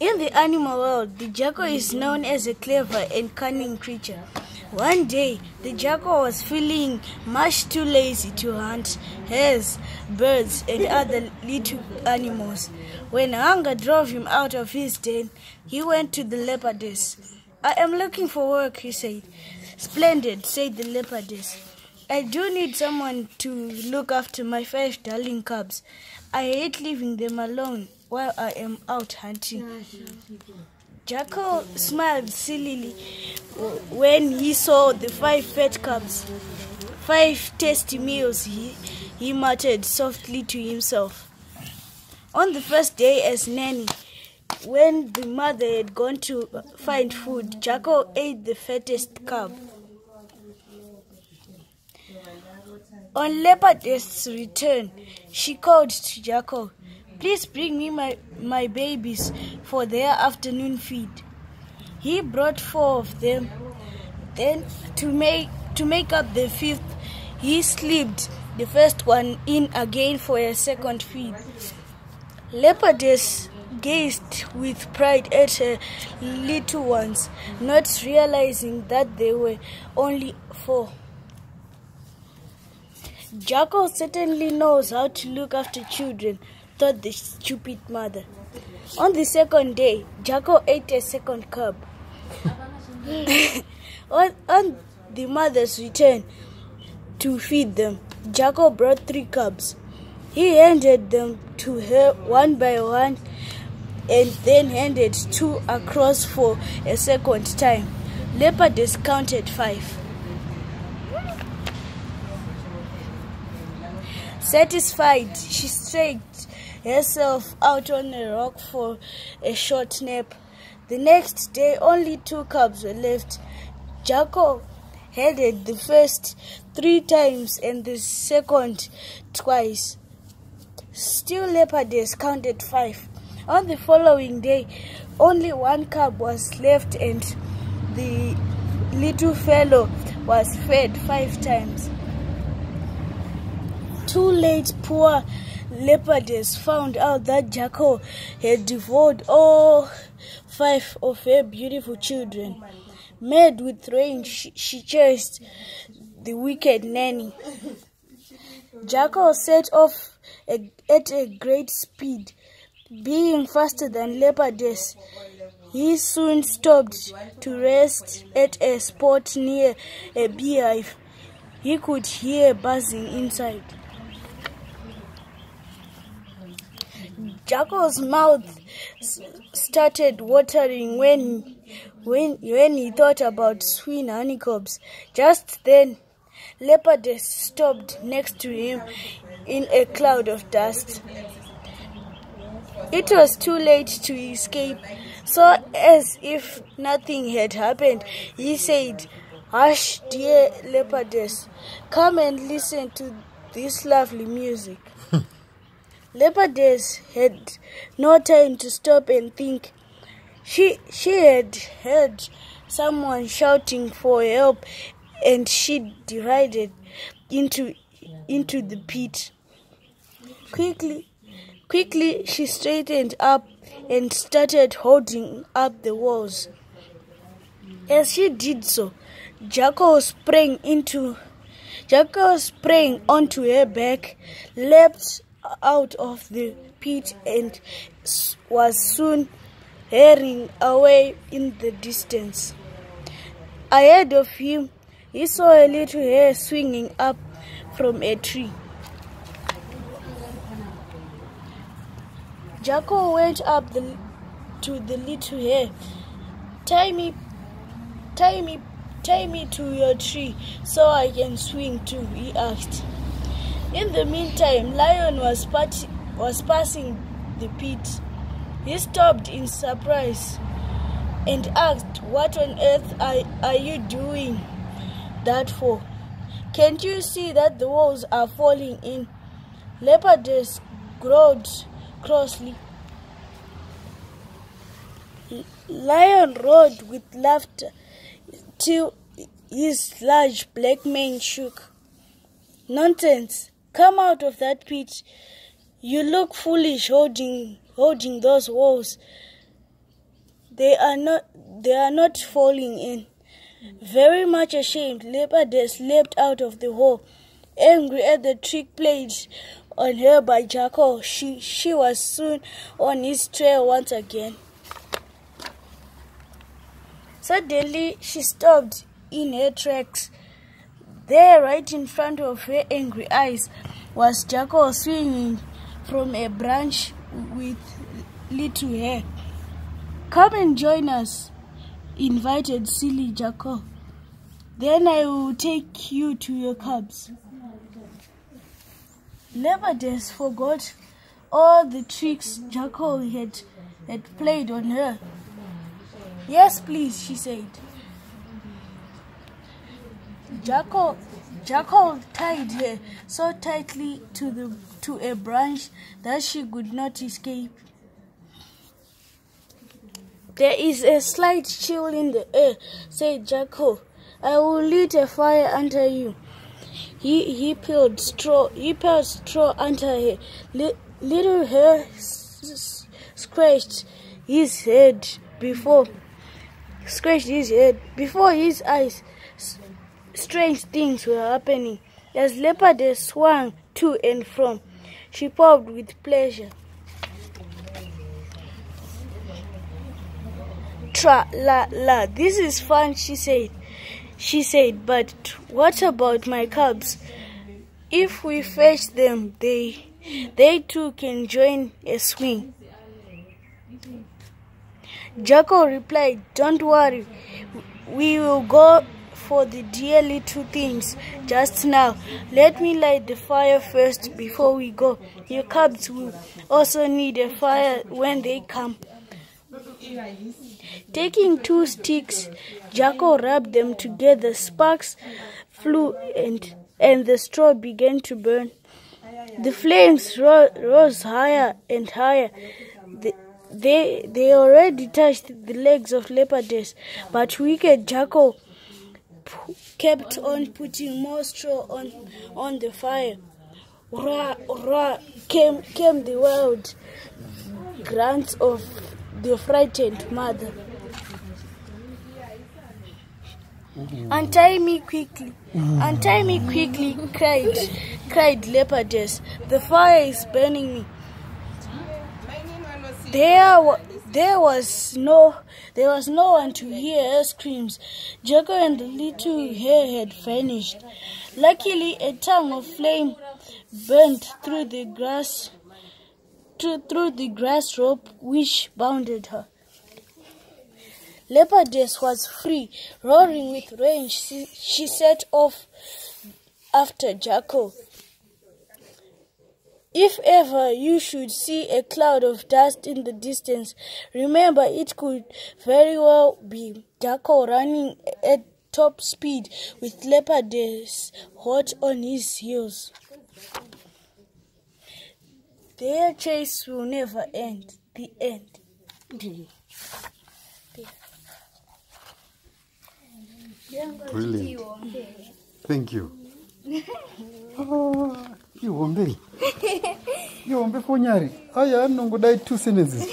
In the animal world, the jackal is known as a clever and cunning creature. One day, the jackal was feeling much too lazy to hunt hares, birds, and other little animals. When hunger drove him out of his den, he went to the leopardess. "I am looking for work," he said. "Splendid," said the leopardess. "I do need someone to look after my 5 darling cubs. I hate leaving them alone while I am out hunting." Jackal smiled sillily when he saw the 5 fat cubs. 5 tasty meals, he muttered softly to himself. On the first day as nanny, when the mother had gone to find food, Jackal ate the fattest cub. On Leopardess' return, she called to Jackal, "Please bring me my babies for their afternoon feed." He brought 4 of them. Then, to make up the 5th, he slipped the first one in again for a second feed. Leopardess gazed with pride at her little ones, not realizing that they were only 4. "Jackal certainly knows how to look after children," thought the stupid mother. On the second day, Jackal ate a second cub. On the mother's return to feed them, Jackal brought 3 cubs. He handed them to her one by one and then handed 2 across for a second time. Leopardess counted 5. Satisfied, she stretched herself out on a rock for a short nap. The next day, only 2 cubs were left. Jackal handed the first 3 times and the second twice. Still, Leopardess counted 5. On the following day, only 1 cub was left and the little fellow was fed 5 times. Too late, poor Leopardess found out that Jackal had devoured all 5 of her beautiful children. Mad with rage, she chased the wicked nanny. Jackal set off at a great speed. Being faster than Leopardess, he soon stopped to rest at a spot near a beehive. He could hear buzzing inside. Jackal's mouth started watering when he thought about sweet honeycombs. Just then, Leopardess stopped next to him in a cloud of dust. It was too late to escape, so as if nothing had happened, he said, "Hush, dear Leopardess, come and listen to this lovely music." Leopardess had no time to stop and think. She had heard someone shouting for help, and she divided into the pit. Quickly, she straightened up and started holding up the walls. As she did so, Jackal sprang onto her back, leapt out of the pit, and was soon hurrying away in the distance. Ahead of him, he saw a little hare swinging up from a tree. Jackal went up to the little hare. Tie me to your tree so I can swing too," he asked. In the meantime, Lion was passing the pit. He stopped in surprise and asked, "What on earth are you doing that for? Can't you see that the walls are falling in?" Leopardess growled crossly. Lion roared with laughter till his large black mane shook. "Nonsense! Come out of that pit. You look foolish holding those walls. They are not falling in. Very much ashamed, Leopardess leapt out of the hole. Angry at the trick played on her by Jackal, she was soon on his trail once again. Suddenly, she stopped in her tracks. There, right in front of her angry eyes, was Jackal swinging from a branch with little hair. "Come and join us," invited silly Jackal. "Then I will take you to your cubs." Leopardess forgot all the tricks Jackal had played on her. "Yes, please," she said. Jackal tied her so tightly to a branch that she could not escape. "There is a slight chill in the air," said Jackal. "I will light a fire under you." He peeled straw under her. Little hair scratched his head before his eyes. Strange things were happening. As Leopardess swung to and from, she popped with pleasure. "Tra-la-la, this is fun," she said. "But what about my cubs? If we fetch them, they too can join a swing." Jackal replied, "Don't worry, we will go for the dear little things just now. Let me light the fire first before we go. Your cubs will also need a fire when they come." Taking 2 sticks, Jackal rubbed them together. Sparks flew and the straw began to burn. The flames rose higher and higher. They already touched the legs of Leopardess, but wicked Jackal kept on putting more straw on the fire. Rah, rah, came the wild grunts of the frightened mother. "Untie me quickly, cried Leopardess. "The fire is burning me." There was no one to hear her screams. Jackal and the little hare had vanished. Luckily, a tongue of flame burned through the grass rope which bounded her. Leopardess was free. Roaring with rage, she set off after Jackal. If ever you should see a cloud of dust in the distance, remember it could very well be Jackal running at top speed with Leopardess hot on his heels. Their chase will never end. The end. Brilliant. Thank you. You for Nyari. I am not going to 2 sentences.